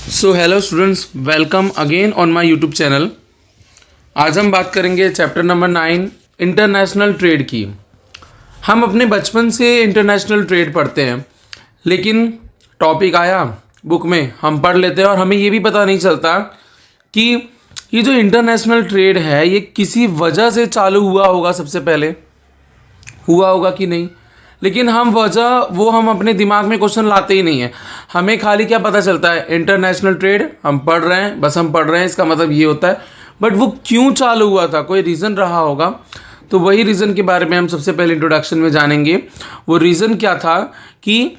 So hello students, welcome again on my YouTube channel. आज हम बात करेंगे चैप्टर नंबर 9 इंटरनेशनल ट्रेड की। हम अपने बचपन से इंटरनेशनल ट्रेड पढ़ते हैं, लेकिन टॉपिक आया बुक में हम पढ़ लेते हैं और हमें ये भी पता नहीं चलता कि ये जो इंटरनेशनल ट्रेड है ये किसी वजह से चालू हुआ होगा, सबसे पहले हुआ होगा कि नहीं। लेकिन हम अपने दिमाग में क्वेश्चन लाते ही नहीं है। हमें खाली क्या पता चलता है, इंटरनेशनल ट्रेड हम पढ़ रहे हैं, बस हम पढ़ रहे हैं, इसका मतलब ये होता है। बट वो क्यों चालू हुआ था, कोई रीज़न रहा होगा। तो वही रीज़न के बारे में हम सबसे पहले इंट्रोडक्शन में जानेंगे। वो रीज़न क्या था कि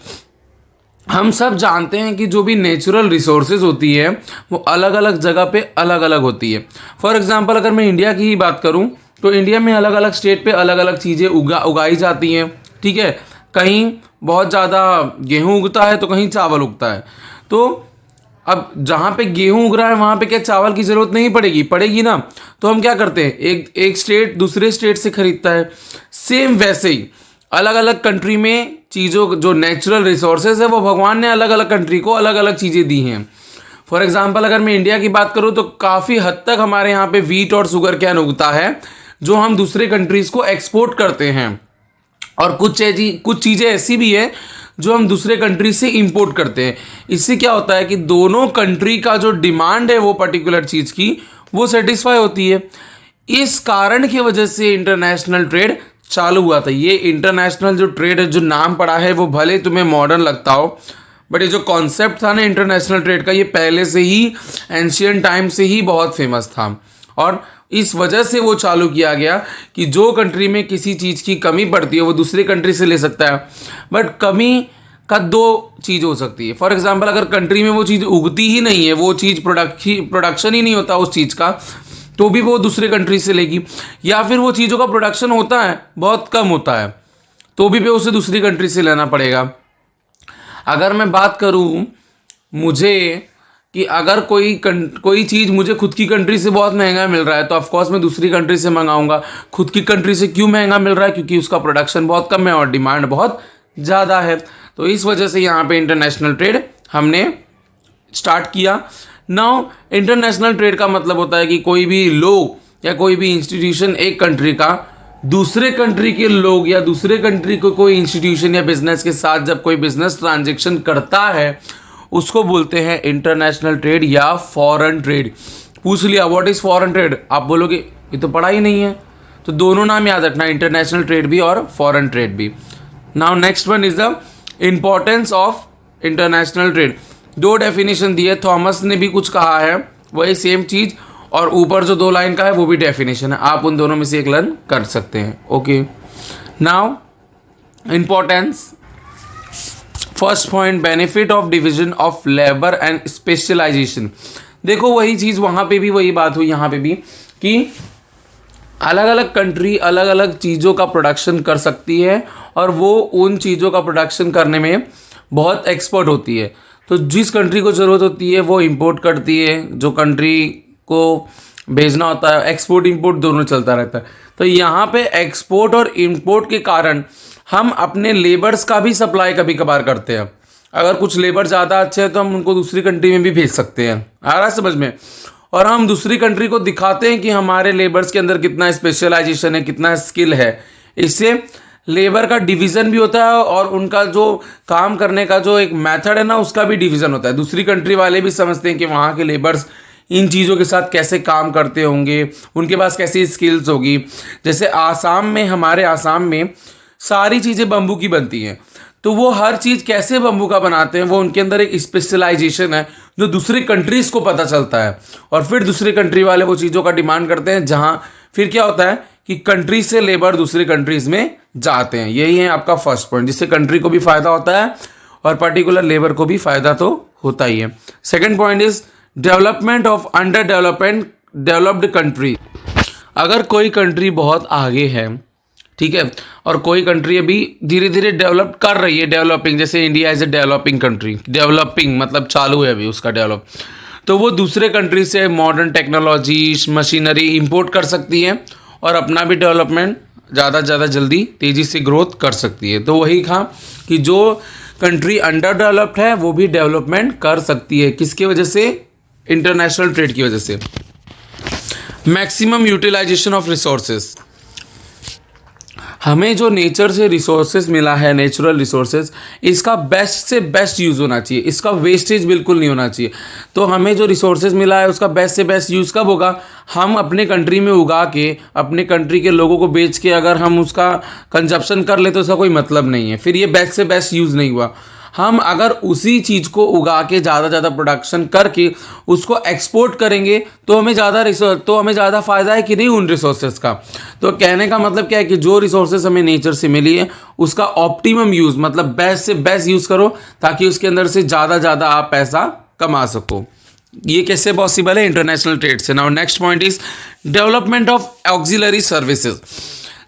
हम सब जानते हैं कि जो भी नेचुरल रिसोर्सेज होती है वो अलग अलग जगह पे अलग अलग होती है। फॉर एग्जांपल अगर मैं इंडिया की ही बात करूं तो इंडिया में अलग अलग स्टेट पे अलग अलग चीज़ें उगाई जाती हैं, ठीक है। कहीं बहुत ज़्यादा गेहूं उगता है तो कहीं चावल उगता है। तो अब जहाँ पे गेहूं उग रहा है वहाँ पे क्या चावल की ज़रूरत नहीं पड़ेगी ना। तो हम क्या करते हैं, एक स्टेट दूसरे स्टेट से खरीदता है। सेम वैसे ही अलग अलग कंट्री में चीज़ों जो नेचुरल रिसोर्सेज है वो भगवान ने अलग अलग कंट्री को अलग अलग चीज़ें दी हैं। फॉर एग्जांपल अगर मैं इंडिया की बात करूँ तो काफ़ी हद तक हमारे यहाँ पे वीट और शुगर कैन उगता है जो हम दूसरे कंट्रीज़ को एक्सपोर्ट करते हैं। और कुछ चीज़ें ऐसी भी है जो हम दूसरे कंट्री से इंपोर्ट करते हैं। इससे क्या होता है कि दोनों कंट्री का जो डिमांड है वो पर्टिकुलर चीज़ की वो सेटिस्फाई होती है। इस कारण की वजह से इंटरनेशनल ट्रेड चालू हुआ था। ये इंटरनेशनल जो ट्रेड है, जो नाम पड़ा है वो भले तुम्हें मॉडर्न लगता हो, बट ये जो कॉन्सेप्ट था ना इंटरनेशनल ट्रेड का, ये पहले से ही एंशियंट टाइम से ही बहुत फेमस था। और इस वजह से वो चालू किया गया कि जो कंट्री में किसी चीज़ की कमी पड़ती है वो दूसरी कंट्री से ले सकता है। बट कमी का दो चीज़ हो सकती है। फॉर एग्जांपल अगर कंट्री में वो चीज़ उगती ही नहीं है, वो चीज़ प्रोडक्शन ही नहीं होता उस चीज़ का, तो भी वो दूसरे कंट्री से लेगी। या फिर वो चीज़ों का प्रोडक्शन होता है, बहुत कम होता है, तो भी उसे दूसरी कंट्री से लेना पड़ेगा। अगर मैं बात करूँ मुझे कि अगर कोई चीज़ मुझे खुद की कंट्री से बहुत महंगा मिल रहा है तो ऑफकोर्स मैं दूसरी कंट्री से मंगाऊंगा। खुद की कंट्री से क्यों महंगा मिल रहा है, क्योंकि उसका प्रोडक्शन बहुत कम है और डिमांड बहुत ज़्यादा है। तो इस वजह से यहाँ पे इंटरनेशनल ट्रेड हमने स्टार्ट किया। नाउ इंटरनेशनल ट्रेड का मतलब होता है कि कोई भी लोग या कोई भी इंस्टीट्यूशन एक कंट्री का दूसरे कंट्री के लोग या दूसरे कंट्री को कोई इंस्टीट्यूशन या बिजनेस के साथ जब कोई बिजनेस ट्रांजेक्शन करता है उसको बोलते हैं इंटरनेशनल ट्रेड या फॉरेन ट्रेड। पूछ लिया व्हाट इज फॉरेन ट्रेड, आप बोलोगे ये तो पढ़ा ही नहीं है। तो दोनों नाम याद रखना, इंटरनेशनल ट्रेड भी और फॉरेन ट्रेड भी। Now next one is the importance of international trade. दो डेफिनेशन दी है, थॉमस ने भी कुछ कहा है वही सेम चीज, और ऊपर जो दो लाइन का है वो भी डेफिनेशन है। आप उन दोनों में से एक लर्न कर सकते हैं। Okay, now importance. First point, benefit of division of labour and specialisation. देखो वही चीज़ वहाँ पे भी वही बात हुई, यहाँ पे भी, कि अलग अलग कंट्री अलग अलग चीज़ों का प्रोडक्शन कर सकती है और वो उन चीज़ों का प्रोडक्शन करने में बहुत एक्सपर्ट होती है। तो जिस कंट्री को ज़रूरत होती है वो इंपोर्ट करती है, जो कंट्री को भेजना होता है, एक्सपोर्ट इंपोर्ट दोनों चलता रहता है। तो यहाँ पे एक्सपोर्ट और इंपोर्ट के कारण हम अपने लेबर्स का भी सप्लाई कभी कभार करते हैं। अगर कुछ लेबर ज़्यादा अच्छे हैं तो हम उनको दूसरी कंट्री में भी भेज सकते हैं, आ रहा है समझ में। और हम दूसरी कंट्री को दिखाते हैं कि हमारे लेबर्स के अंदर कितना स्पेशलाइजेशन है, कितना स्किल है। इससे लेबर का डिवीज़न भी होता है और उनका जो काम करने का जो एक मेथड है ना उसका भी डिवीज़न होता है। दूसरी कंट्री वाले भी समझते हैं कि वहाँ के लेबर्स इन चीज़ों के साथ कैसे काम करते होंगे, उनके पास कैसी स्किल्स होगी। जैसे आसाम में, हमारे आसाम में सारी चीज़ें बम्बू की बनती हैं, तो वो हर चीज़ कैसे बम्बू का बनाते हैं वो उनके अंदर एक स्पेशलाइजेशन है जो दूसरी कंट्रीज़ को पता चलता है। और फिर दूसरी कंट्री वाले वो चीज़ों का डिमांड करते हैं, जहाँ फिर क्या होता है कि कंट्री से लेबर दूसरी कंट्रीज़ में जाते हैं। यही है आपका फर्स्ट पॉइंट, जिससे कंट्री को भी फ़ायदा होता है और पर्टिकुलर लेबर को भी फ़ायदा तो होता ही है। Second point is development of under developed country. अगर कोई कंट्री बहुत आगे है, ठीक है, और कोई कंट्री अभी धीरे धीरे डेवलप कर रही है, डेवलपिंग, जैसे India as a developing country, developing मतलब चालू है अभी उसका डेवलप, तो वो दूसरे कंट्री से मॉडर्न टेक्नोलॉजी, मशीनरी इंपोर्ट कर सकती है और अपना भी डेवलपमेंट ज़्यादा से ज़्यादा जल्दी तेज़ी से ग्रोथ कर सकती है। तो वही कहा कि जो कंट्री अंडर डेवलप्ड है वो भी डेवलपमेंट कर सकती है। किसकी वजह से? इंटरनेशनल ट्रेड की वजह से। मैक्सिमम यूटिलाइजेशन ऑफ रिसोर्सेज, हमें जो नेचर से रिसोर्सेज मिला है, नेचुरल रिसोर्सेज, इसका बेस्ट से बेस्ट यूज़ होना चाहिए, इसका वेस्टेज बिल्कुल नहीं होना चाहिए। तो हमें जो रिसोर्सेज मिला है उसका बेस्ट से बेस्ट यूज़ कब होगा? हम अपने कंट्री में उगा के अपने कंट्री के लोगों को बेच के अगर हम उसका कंजप्शन कर ले तो उसका कोई मतलब नहीं है, फिर ये बेस्ट से बेस्ट यूज़ नहीं हुआ। हम अगर उसी चीज़ को उगा के ज़्यादा प्रोडक्शन करके उसको एक्सपोर्ट करेंगे तो हमें ज़्यादा फ़ायदा है कि नहीं उन रिसोर्सेज का। तो कहने का मतलब क्या है कि जो रिसोर्सेज हमें नेचर से मिली है उसका ऑप्टिमम यूज़, मतलब बेस्ट से बेस्ट यूज़ करो ताकि उसके अंदर से ज़्यादा आप पैसा कमा सको। ये कैसे पॉसिबल है? इंटरनेशनल ट्रेड से। Now next point is development of auxiliary services.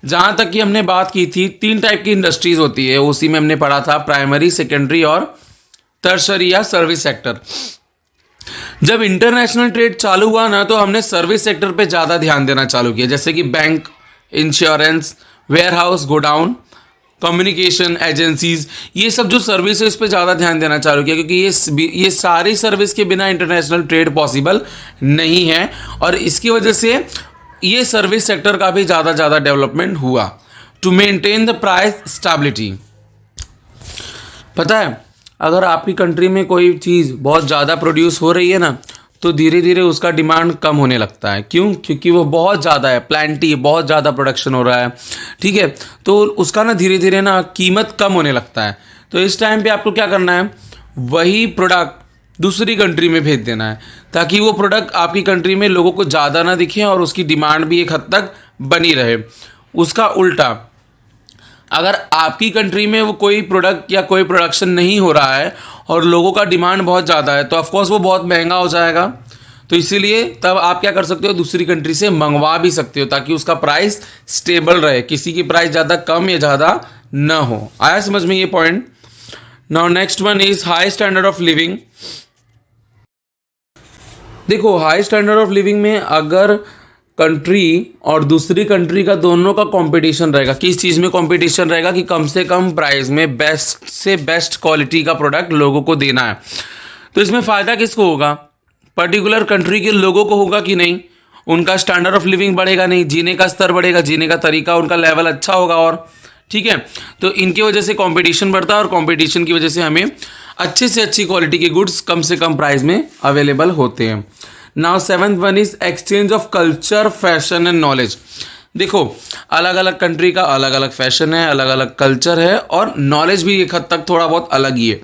जहाँ तक कि हमने बात की थी, 3 टाइप की इंडस्ट्रीज होती है, उसी में हमने पढ़ा था प्राइमरी, सेकेंडरी और टर्शरी या सर्विस सेक्टर। जब इंटरनेशनल ट्रेड चालू हुआ ना तो हमने सर्विस सेक्टर पे ज़्यादा ध्यान देना चालू किया, जैसे कि bank, insurance, warehouse, godown, communication agencies, ये सब जो सर्विस है इस पर ज़्यादा ध्यान देना चालू किया, क्योंकि ये सारी सर्विस के बिना इंटरनेशनल ट्रेड पॉसिबल नहीं है। और इसकी वजह से ये सर्विस सेक्टर का भी ज़्यादा डेवलपमेंट हुआ to maintain the price stability. पता है, अगर आपकी कंट्री में कोई चीज़ बहुत ज़्यादा प्रोड्यूस हो रही है ना तो धीरे धीरे उसका डिमांड कम होने लगता है। क्यों? क्योंकि वो बहुत ज़्यादा है, प्लांटी, बहुत ज़्यादा प्रोडक्शन हो रहा है, ठीक है, तो उसका ना धीरे धीरे ना कीमत कम होने लगता है। तो इस टाइम पे आपको क्या करना है? वही प्रोडक्ट दूसरी कंट्री में भेज देना है ताकि वो प्रोडक्ट आपकी कंट्री में लोगों को ज़्यादा ना दिखे और उसकी डिमांड भी एक हद तक बनी रहे। उसका उल्टा, अगर आपकी कंट्री में वो कोई प्रोडक्ट या कोई प्रोडक्शन नहीं हो रहा है और लोगों का डिमांड बहुत ज़्यादा है तो ऑफकोर्स वो बहुत महंगा हो जाएगा। तो इसीलिए तब आप क्या कर सकते हो? दूसरी कंट्री से मंगवा भी सकते हो ताकि उसका प्राइस स्टेबल रहे, किसी की प्राइस ज़्यादा कम या ज़्यादा ना हो। आया समझ में ये point? Now next one is high standard of living. देखो, हाई स्टैंडर्ड ऑफ लिविंग में अगर कंट्री और दूसरी कंट्री का दोनों का कंपटीशन रहेगा, किस चीज़ में कंपटीशन रहेगा? कि कम से कम प्राइस में बेस्ट से बेस्ट क्वालिटी का प्रोडक्ट लोगों को देना है। तो इसमें फ़ायदा किसको होगा? पर्टिकुलर कंट्री के लोगों को होगा कि नहीं? उनका स्टैंडर्ड ऑफ लिविंग बढ़ेगा, नहीं, जीने का स्तर बढ़ेगा, जीने का तरीका, उनका लेवल अच्छा होगा। और ठीक है, तो इनकी वजह से कंपटीशन बढ़ता है और कंपटीशन की वजह से हमें अच्छे से अच्छी क्वालिटी के गुड्स कम से कम प्राइस में अवेलेबल होते हैं। Now 7th one is exchange of culture, fashion and knowledge. देखो, अलग अलग कंट्री का अलग अलग फैशन है, अलग अलग कल्चर है और नॉलेज भी एक हद तक थोड़ा बहुत अलग ही है।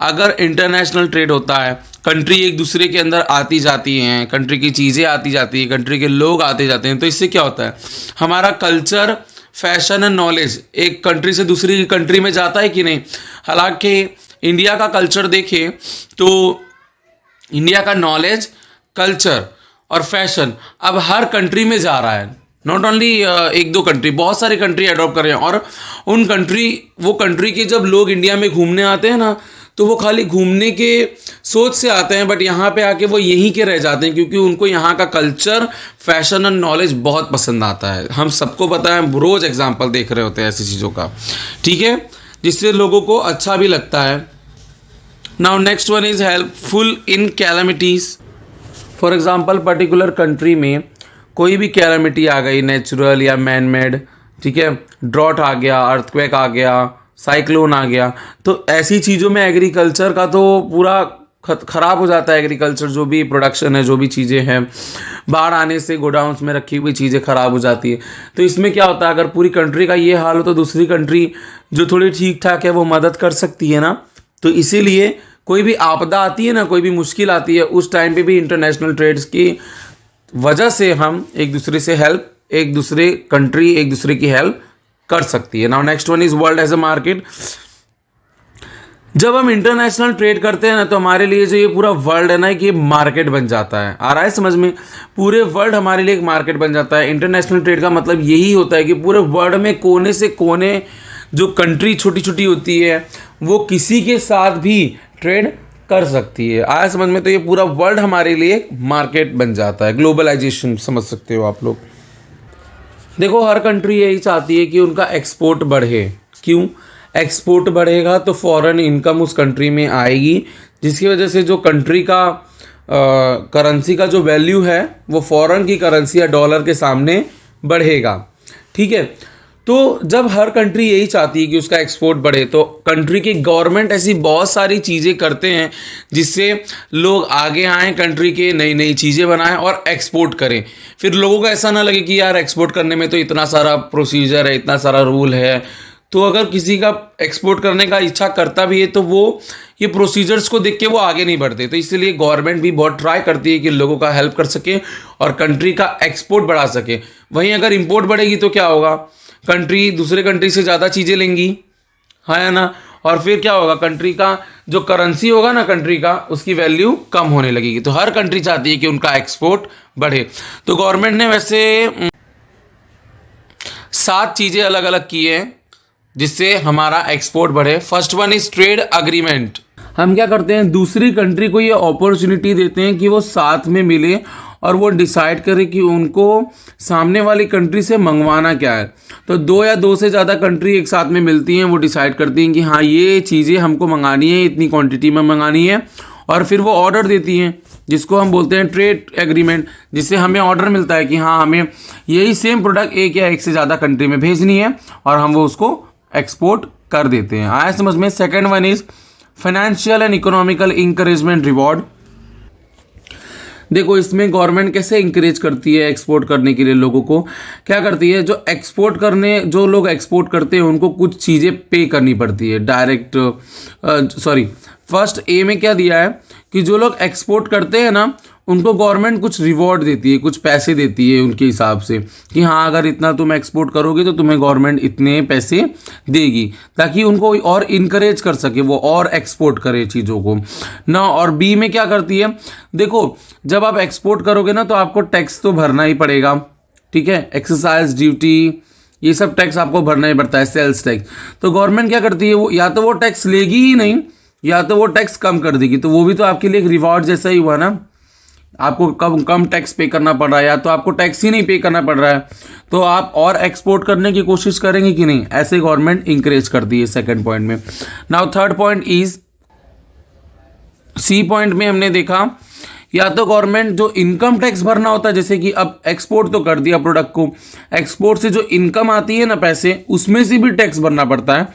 अगर इंटरनेशनल ट्रेड होता है, कंट्री एक दूसरे के अंदर आती जाती हैं, कंट्री की चीज़ें आती जाती हैं, कंट्री के लोग आते जाते हैं, तो इससे क्या होता है? हमारा कल्चर, फैशन एंड नॉलेज एक कंट्री से दूसरी कंट्री में जाता है कि नहीं? हालांकि इंडिया का कल्चर देखें तो इंडिया का नॉलेज, कल्चर और फैशन अब हर कंट्री में जा रहा है। नॉट ओनली 1-2 कंट्री, बहुत सारे कंट्री अडॉप्ट कर रहे हैं। और वो कंट्री के जब लोग इंडिया में घूमने आते हैं ना तो वो खाली घूमने के सोच से आते हैं, बट यहाँ पे आके वो यहीं के रह जाते हैं क्योंकि उनको यहाँ का कल्चर, फैशन और नॉलेज बहुत पसंद आता है। हम सबको पता है, रोज़ एग्जाम्पल देख रहे होते हैं ऐसी चीज़ों का, ठीक है, जिससे लोगों को अच्छा भी लगता है। Now next one is helpful in calamities. For example, particular country में कोई भी कैलामिटी आ गई, नेचुरल या मैन मेड, ठीक है, ड्रॉट आ गया, अर्थक्वेक आ गया, साइक्लोन आ गया, तो ऐसी चीज़ों में एग्रीकल्चर का तो पूरा ख़राब हो जाता है। एग्रीकल्चर जो भी प्रोडक्शन है, जो भी चीज़ें हैं, बाढ़ आने से गोडाउन्स में रखी हुई चीज़ें ख़राब हो जाती है। तो इसमें क्या होता है, अगर पूरी कंट्री का ये हाल हो तो दूसरी कंट्री जो थोड़ी ठीक ठाक है वो मदद कर सकती है ना। तो इसीलिए कोई भी आपदा आती है ना, कोई भी मुश्किल आती है, उस टाइम पे भी इंटरनेशनल ट्रेड्स की वजह से हम एक दूसरे से हेल्प, एक दूसरे कंट्री एक दूसरे की हेल्प कर सकती है। Now next one is world as a market. जब हम इंटरनेशनल ट्रेड करते हैं ना तो हमारे लिए जो ये पूरा वर्ल्ड है ना, कि मार्केट बन जाता है। आ रहा है समझ में? पूरे वर्ल्ड हमारे लिए एक मार्केट बन जाता है। इंटरनेशनल ट्रेड का मतलब यही होता है कि पूरे वर्ल्ड में कोने से कोने जो कंट्री छोटी छोटी होती है वो किसी के साथ भी ट्रेड कर सकती है। आया समझ में? तो ये पूरा वर्ल्ड हमारे लिए एक मार्केट बन जाता है। ग्लोबलाइजेशन समझ सकते हो आप लोग। देखो, हर कंट्री यही चाहती है कि उनका एक्सपोर्ट बढ़े। क्यों? एक्सपोर्ट बढ़ेगा तो फॉरेन इनकम उस कंट्री में आएगी, जिसकी वजह से जो कंट्री का करेंसी का जो वैल्यू है वो फॉरेन की करेंसी या डॉलर के सामने बढ़ेगा। ठीक है, तो जब हर कंट्री यही चाहती है कि उसका एक्सपोर्ट बढ़े, तो कंट्री की गवर्नमेंट ऐसी बहुत सारी चीज़ें करते हैं जिससे लोग आगे आएँ, कंट्री के नई नई चीज़ें बनाएं और एक्सपोर्ट करें। फिर लोगों को ऐसा ना लगे कि यार एक्सपोर्ट करने में तो इतना सारा प्रोसीजर है, इतना सारा रूल है। तो अगर किसी का एक्सपोर्ट करने का इच्छा करता भी है तो वो ये प्रोसीजर्स को देख के वो आगे नहीं बढ़ते। तो इसलिए गवर्नमेंट भी बहुत ट्राई करती है कि लोगों का हेल्प कर सके और कंट्री का एक्सपोर्ट बढ़ा सके। वहीं अगर इंपोर्ट बढ़ेगी तो क्या होगा, कंट्री दूसरे कंट्री से ज़्यादा चीज़ें लेंगी, हाँ या ना, और फिर क्या होगा, कंट्री का जो करेंसी होगा ना कंट्री का, उसकी वैल्यू कम होने लगेगी। तो हर कंट्री चाहती है कि उनका एक्सपोर्ट बढ़े। तो गवर्नमेंट ने वैसे 7 चीज़ें अलग अलग की हैं जिससे हमारा एक्सपोर्ट बढ़े। First one is trade agreement. हम क्या करते हैं, दूसरी कंट्री को ये अपॉर्चुनिटी देते हैं कि वो साथ में मिले और वो डिसाइड करे कि उनको सामने वाली कंट्री से मंगवाना क्या है। तो 2 या 2 से ज़्यादा कंट्री एक साथ में मिलती हैं, वो डिसाइड करती हैं कि हाँ ये चीज़ें हमको मंगानी है, इतनी क्वांटिटी में मंगानी है, और फिर वो ऑर्डर देती हैं जिसको हम बोलते हैं ट्रेड एग्रीमेंट, जिससे हमें ऑर्डर मिलता है कि हाँ हमें यही सेम प्रोडक्ट एक या एक से ज़्यादा कंट्री में भेजनी है और हम वो उसको एक्सपोर्ट कर देते हैं। आया समझ में। Second one is financial and economical encouragement reward. देखो इसमें गवर्नमेंट कैसे इंकरेज करती है एक्सपोर्ट करने के लिए लोगों को, क्या करती है, जो लोग एक्सपोर्ट करते हैं उनको कुछ चीज़ें पे करनी पड़ती है डायरेक्ट। फर्स्ट ए में क्या दिया है कि जो लोग एक्सपोर्ट करते हैं ना उनको गवर्नमेंट कुछ रिवॉर्ड देती है, कुछ पैसे देती है उनके हिसाब से कि हाँ अगर इतना तुम एक्सपोर्ट करोगे तो तुम्हें गवर्नमेंट इतने पैसे देगी, ताकि उनको और इनकरेज कर सके वो और एक्सपोर्ट करे चीज़ों को ना। और बी में क्या करती है, देखो जब आप एक्सपोर्ट करोगे ना तो आपको टैक्स तो भरना ही पड़ेगा। ठीक है, एक्साइज ड्यूटी ये सब टैक्स आपको भरना ही पड़ता है, सेल्स टैक्स। तो गवर्नमेंट क्या करती है, वो या तो वो टैक्स लेगी ही नहीं या तो वो टैक्स कम कर देगी। तो वो भी तो आपके लिए एक रिवॉर्ड जैसा ही हुआ ना, आपको कम टैक्स पे करना पड़ रहा है या तो आपको टैक्स ही नहीं पे करना पड़ रहा है, तो आप और एक्सपोर्ट करने की कोशिश करेंगे कि नहीं, ऐसे गवर्नमेंट इंकरेज करती है सेकंड पॉइंट में। Now third point is C point में हमने देखा या तो गवर्नमेंट जो इनकम टैक्स भरना होता है, जैसे कि अब एक्सपोर्ट तो कर दिया प्रोडक्ट को, एक्सपोर्ट से जो इनकम आती है ना पैसे, उसमें से भी टैक्स भरना पड़ता है।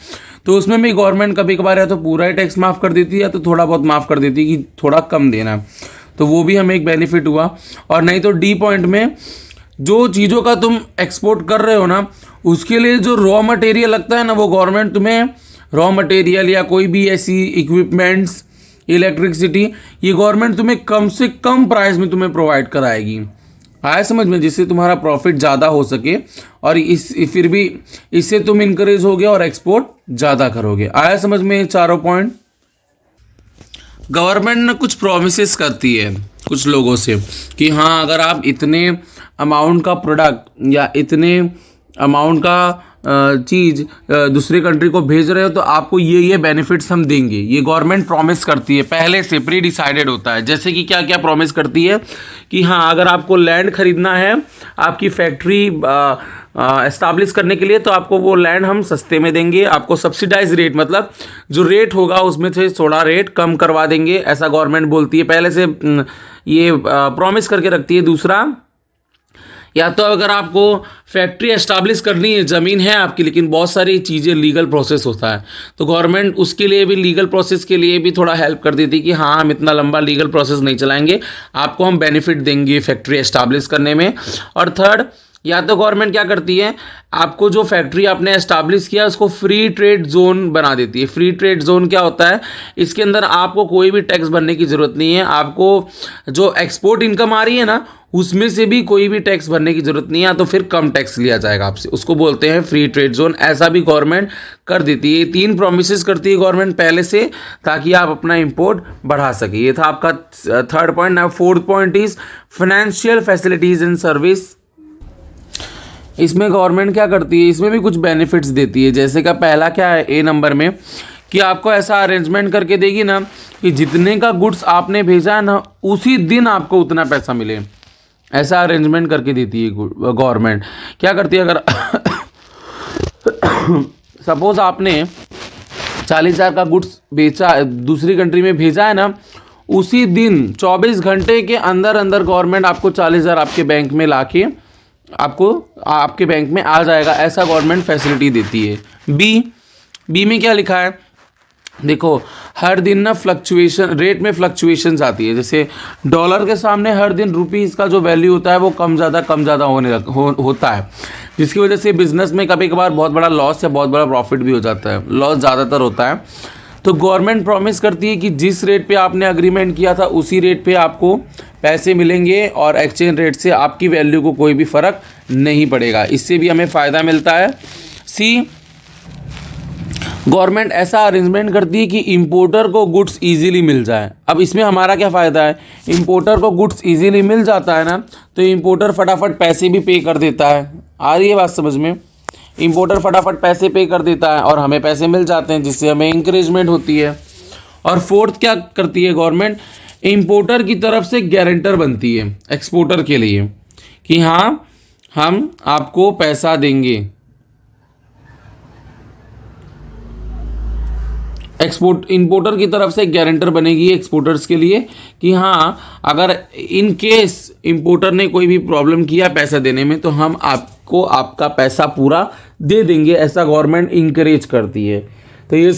तो उसमें भी गवर्नमेंट कभी कभार या तो पूरा ही टैक्स माफ़ कर देती है या तो थोड़ा बहुत माफ़ कर देती है कि थोड़ा कम देना है, तो वो भी हमें एक बेनिफिट हुआ। और नहीं तो डी पॉइंट में जो चीज़ों का तुम एक्सपोर्ट कर रहे हो ना उसके लिए जो रॉ मटेरियल लगता है ना, वो गवर्नमेंट तुम्हें रॉ मटेरियल या कोई भी ऐसी इक्विपमेंट्स, इलेक्ट्रिसिटी, ये गवर्नमेंट तुम्हें कम से कम प्राइस में तुम्हें प्रोवाइड कराएगी। आया समझ में, जिससे तुम्हारा प्रॉफिट ज़्यादा हो सके और फिर भी इससे तुम इनकरेज होगे और एक्सपोर्ट ज़्यादा करोगे। आया समझ में ये चारों पॉइंट। गवर्नमेंट ना कुछ प्रोमिसेस करती है कुछ लोगों से कि हाँ अगर आप इतने अमाउंट का प्रोडक्ट या इतने अमाउंट का चीज़ दूसरे कंट्री को भेज रहे हो तो आपको ये बेनिफिट्स हम देंगे। ये गवर्नमेंट प्रॉमिस करती है, पहले से प्री डिसाइडेड होता है। जैसे कि क्या क्या प्रॉमिस करती है कि हाँ अगर आपको लैंड खरीदना है आपकी फैक्ट्री एस्टाब्लिश करने के लिए, तो आपको वो लैंड हम सस्ते में देंगे, आपको सब्सिडाइज रेट, मतलब जो रेट होगा उसमें से थोड़ा रेट कम करवा देंगे, ऐसा गवर्नमेंट बोलती है, पहले से ये प्रॉमिस करके रखती है। दूसरा, या तो अगर आपको फैक्ट्री एस्टाब्लिश करनी है, ज़मीन है आपकी लेकिन बहुत सारी चीज़ें लीगल प्रोसेस होता है, तो गवर्नमेंट उसके लिए भी, लीगल प्रोसेस के लिए भी थोड़ा हेल्प कर देती है कि हाँ हम इतना लंबा लीगल प्रोसेस नहीं चलाएंगे, आपको हम बेनिफिट देंगे फैक्ट्री एस्टाब्लिश करने में। और थर्ड, या तो गवर्नमेंट क्या करती है, आपको जो फैक्ट्री आपने एस्टाब्लिश किया उसको फ्री ट्रेड जोन बना देती है। फ्री ट्रेड जोन क्या होता है, इसके अंदर आपको कोई भी टैक्स भरने की ज़रूरत नहीं है, आपको जो एक्सपोर्ट इनकम आ रही है ना उसमें से भी कोई भी टैक्स भरने की ज़रूरत नहीं है, तो फिर कम टैक्स लिया जाएगा आपसे, उसको बोलते हैं फ्री ट्रेड जोन। ऐसा भी गवर्नमेंट कर देती है। 3 प्रोमिसेस करती है गवर्नमेंट पहले से, ताकि आप अपना इंपोर्ट बढ़ा सके। ये था आपका third point. Now fourth point is financial facilities and service. इसमें गवर्नमेंट क्या करती है, इसमें भी कुछ बेनिफिट्स देती है। जैसे कि पहला क्या है, ए नंबर में, कि आपको ऐसा अरेंजमेंट करके देगी ना कि जितने का गुड्स आपने भेजा है ना उसी दिन आपको उतना पैसा मिले, ऐसा अरेंजमेंट करके देती है गवर्नमेंट। क्या करती है, अगर सपोज आपने 40,000 का गुड्स बेचा, दूसरी कंट्री में भेजा है ना, उसी दिन 24 घंटे के अंदर अंदर गवर्नमेंट आपको 40,000 आपके बैंक में लाके आपको आपके बैंक में आ जाएगा, ऐसा गवर्नमेंट फैसिलिटी देती है। बी में क्या लिखा है, देखो हर दिन ना फ्लक्चुएशन, रेट में फ्लक्चुएशंस आती है। जैसे डॉलर के सामने हर दिन रुपीज़ का जो वैल्यू होता है वो कम ज़्यादा होता है, जिसकी वजह से बिजनेस में कभी कभार बहुत बड़ा लॉस या बहुत बड़ा प्रॉफिट भी हो जाता है। लॉस ज़्यादातर होता है। तो गवर्नमेंट प्रॉमिस करती है कि जिस रेट पे आपने अग्रीमेंट किया था उसी रेट पे आपको पैसे मिलेंगे और एक्सचेंज रेट से आपकी वैल्यू को कोई भी फ़र्क नहीं पड़ेगा। इससे भी हमें फ़ायदा मिलता है। सी, गवर्नमेंट ऐसा अरेंजमेंट करती है कि इंपोर्टर को गुड्स इजीली मिल जाए। अब इसमें हमारा क्या फ़ायदा है, इंपोर्टर को गुड्स इजीली मिल जाता है ना, तो इंपोर्टर फटाफट पैसे भी पे कर देता है। आ रही है बात समझ में? इंपोर्टर फटाफट पैसे पे कर देता है और हमें पैसे मिल जाते हैं, जिससे हमें इंकरेजमेंट होती है। और फोर्थ क्या करती है गवर्नमेंट, इंपोर्टर की तरफ से गारंटर बनती है एक्सपोर्टर के लिए कि हाँ हम आपको पैसा देंगे। इंपोर्टर की तरफ से गारंटर बनेगी एक्सपोर्टर्स के लिए कि हाँ अगर इन केस इंपोर्टर ने कोई भी प्रॉब्लम किया पैसा देने में तो हम आपको आपका पैसा पूरा दे देंगे, ऐसा गवर्नमेंट इंकरेज करती है। तो ये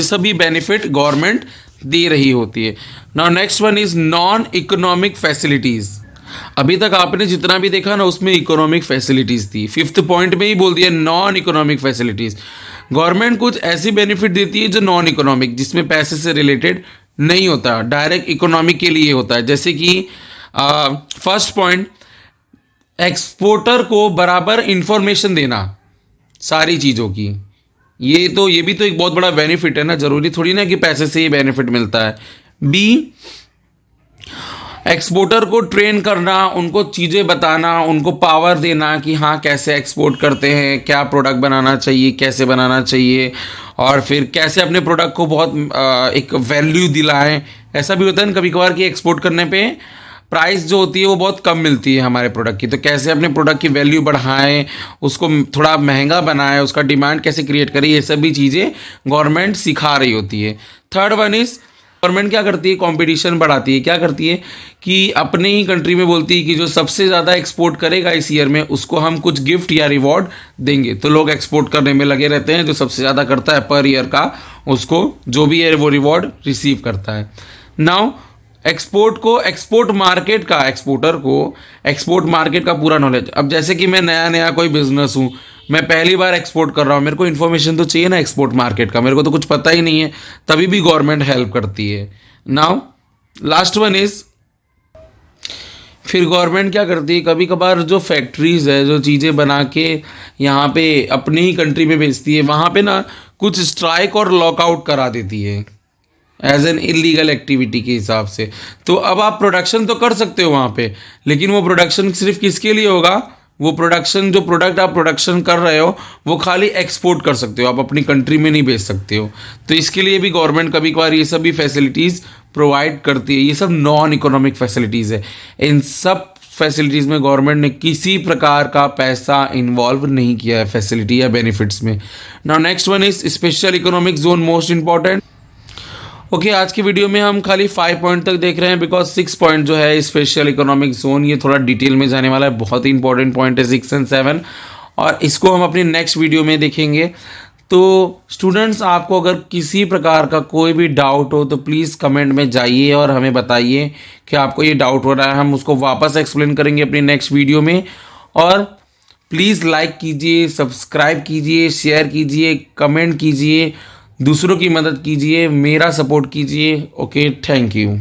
सब भी बेनिफिट गवर्नमेंट दे रही होती है। Now next one is non economic facilities. अभी तक आपने जितना भी देखा ना उसमें इकोनॉमिक फैसिलिटीज थी, फिफ्थ पॉइंट में ही बोल दिया नॉन इकोनॉमिक फैसिलिटीज। गवर्नमेंट कुछ ऐसी बेनिफिट देती है जो नॉन इकोनॉमिक, जिसमें पैसे से रिलेटेड नहीं होता, डायरेक्ट इकोनॉमिक के लिए होता है। जैसे कि फर्स्ट पॉइंट, एक्सपोर्टर को बराबर इंफॉर्मेशन देना सारी चीज़ों की। ये भी तो एक बहुत बड़ा बेनिफिट है ना, जरूरी थोड़ी ना कि पैसे से ही बेनिफिट मिलता है। बी, एक्सपोर्टर को ट्रेन करना, उनको चीज़ें बताना, उनको पावर देना कि हाँ कैसे एक्सपोर्ट करते हैं, क्या प्रोडक्ट बनाना चाहिए, कैसे बनाना चाहिए, और फिर कैसे अपने प्रोडक्ट को बहुत एक वैल्यू दिलाएं। ऐसा भी होता है ना कभी कभार कि एक्सपोर्ट करने पे प्राइस जो होती है वो बहुत कम मिलती है हमारे प्रोडक्ट की, तो कैसे अपने प्रोडक्ट की वैल्यू बढ़ाएं, उसको थोड़ा महंगा बनाएं, उसका डिमांड कैसे क्रिएट करें, ये सभी चीज़ें गवर्नमेंट सिखा रही होती है। थर्ड वन इज़, गवर्नमेंट क्या करती है, कंपटीशन बढ़ाती है। क्या करती है कि अपने ही कंट्री में बोलती है कि जो सबसे ज़्यादा एक्सपोर्ट करेगा इस ईयर में उसको हम कुछ गिफ्ट या रिवॉर्ड देंगे। तो लोग एक्सपोर्ट करने में लगे रहते हैं, जो सबसे ज़्यादा करता है पर ईयर का उसको जो भी है वो रिवॉर्ड रिसीव करता है। नाउ एक्सपोर्ट मार्केट का पूरा नॉलेज। अब जैसे कि मैं नया कोई बिजनेस हूँ, मैं पहली बार एक्सपोर्ट कर रहा हूँ, मेरे को इन्फॉर्मेशन तो चाहिए ना एक्सपोर्ट मार्केट का, मेरे को तो कुछ पता ही नहीं है, तभी भी गवर्नमेंट हेल्प करती है। नाउ लास्ट वन इज, फिर गवर्नमेंट क्या करती है, कभी कभार जो फैक्ट्रीज है जो चीज़ें बना के यहाँ पे अपनी ही कंट्री में बेचती है, वहाँ पे ना कुछ स्ट्राइक और लॉकआउट करा देती है एज एन इलीगल एक्टिविटी के हिसाब से। तो अब आप प्रोडक्शन तो कर सकते हो वहाँ पे, लेकिन वो प्रोडक्शन सिर्फ किसके लिए होगा, वो प्रोडक्शन जो प्रोडक्ट आप प्रोडक्शन कर रहे हो वो खाली एक्सपोर्ट कर सकते हो, आप अपनी कंट्री में नहीं बेच सकते हो। तो इसके लिए भी गवर्नमेंट कभी कभार ये सब भी फैसिलिटीज़ प्रोवाइड करती है। ये सब नॉन इकोनॉमिक फैसिलिटीज़ है। इन सब फैसिलिटीज़ में गवर्नमेंट ने किसी प्रकार का पैसा इन्वॉल्व नहीं किया है फैसिलिटी या बेनिफिट्स में। Now next one is special economic zone, most important. Okay, आज की वीडियो में हम खाली 5 पॉइंट तक देख रहे हैं, बिकॉज 6 पॉइंट जो है स्पेशल इकोनॉमिक जोन ये थोड़ा डिटेल में जाने वाला है, बहुत ही इंपॉर्टेंट पॉइंट है 6 और 7, और इसको हम अपनी नेक्स्ट वीडियो में देखेंगे। तो स्टूडेंट्स, आपको अगर किसी प्रकार का कोई भी डाउट हो तो प्लीज़ कमेंट में जाइए और हमें बताइए कि आपको ये डाउट हो रहा है, हम उसको वापस एक्सप्लेन करेंगे अपनी नेक्स्ट वीडियो में। और प्लीज़ लाइक कीजिए, सब्सक्राइब कीजिए, शेयर कीजिए, कमेंट कीजिए, दूसरों की मदद कीजिए, मेरा सपोर्ट कीजिए। Okay, thank you.